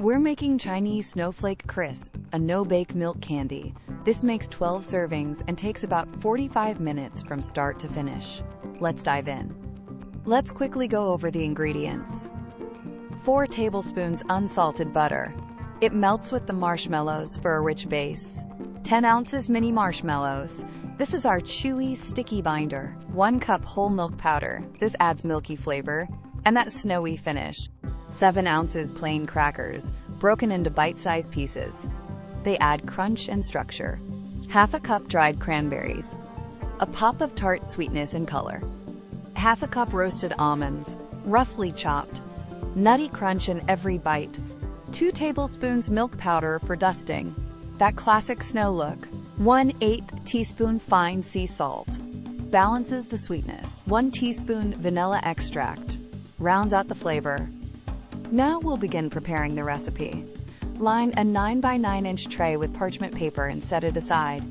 We're making Chinese Snowflake Crisp, a no-bake milk candy. This makes 12 servings and takes about 45 minutes from start to finish. Let's dive in. Let's quickly go over the ingredients. 4 tablespoons unsalted butter. It melts with the marshmallows for a rich base. 10 ounces mini marshmallows. This is our chewy, sticky binder. 1 cup whole milk powder. This adds milky flavor and that snowy finish. 7 ounces plain crackers, broken into bite-sized pieces. They add crunch and structure. Half a cup dried cranberries. A pop of tart sweetness and color. Half a cup roasted almonds, roughly chopped. Nutty crunch in every bite. 2 tablespoons milk powder for dusting. That classic snow look. 1/8 teaspoon fine sea salt. Balances the sweetness. 1 teaspoon vanilla extract. Rounds out the flavor. Now we'll begin preparing the recipe. Line a 9 by 9 inch tray with parchment paper and set it aside.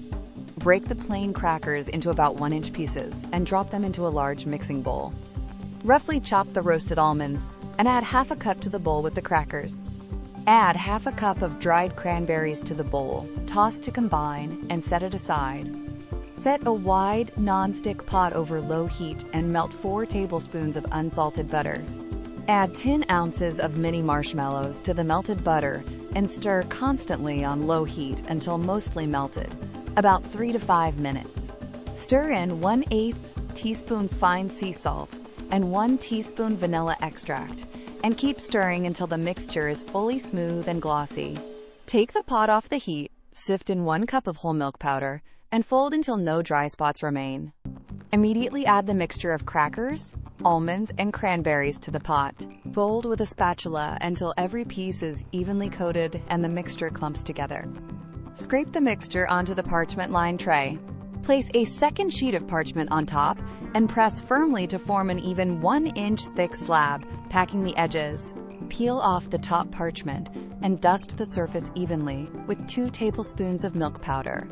Break the plain crackers into about 1 inch pieces and drop them into a large mixing bowl. Roughly chop the roasted almonds and add half a cup to the bowl with the crackers. Add half a cup of dried cranberries to the bowl, toss to combine, and set it aside. Set a wide, non-stick pot over low heat and melt 4 tablespoons of unsalted butter. Add 10 ounces of mini marshmallows to the melted butter and stir constantly on low heat until mostly melted, about 3 to 5 minutes. Stir in 1/8 teaspoon fine sea salt and 1 teaspoon vanilla extract, and keep stirring until the mixture is fully smooth and glossy. Take the pot off the heat, sift in 1 cup of whole milk powder, and fold until no dry spots remain. Immediately add the mixture of crackers, almonds, and cranberries to the pot. Fold with a spatula until every piece is evenly coated and the mixture clumps together. Scrape the mixture onto the parchment-lined tray. Place a second sheet of parchment on top and press firmly to form an even 1-inch thick slab, packing the edges. Peel off the top parchment and dust the surface evenly with 2 tablespoons of milk powder.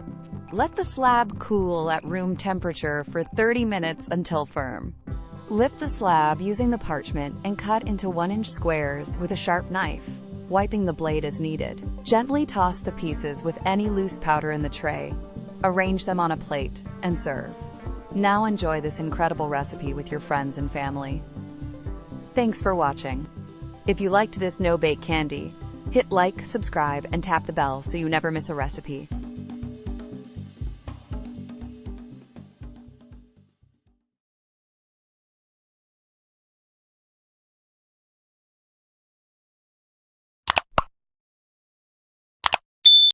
Let the slab cool at room temperature for 30 minutes until firm. Lift the slab using the parchment and cut into 1-inch squares with a sharp knife, wiping the blade as needed. Gently toss the pieces with any loose powder in the tray. Arrange them on a plate and serve. Now enjoy this incredible recipe with your friends and family. Thanks for watching. If you liked this no-bake candy, hit like, subscribe, and tap the bell so you never miss a recipe.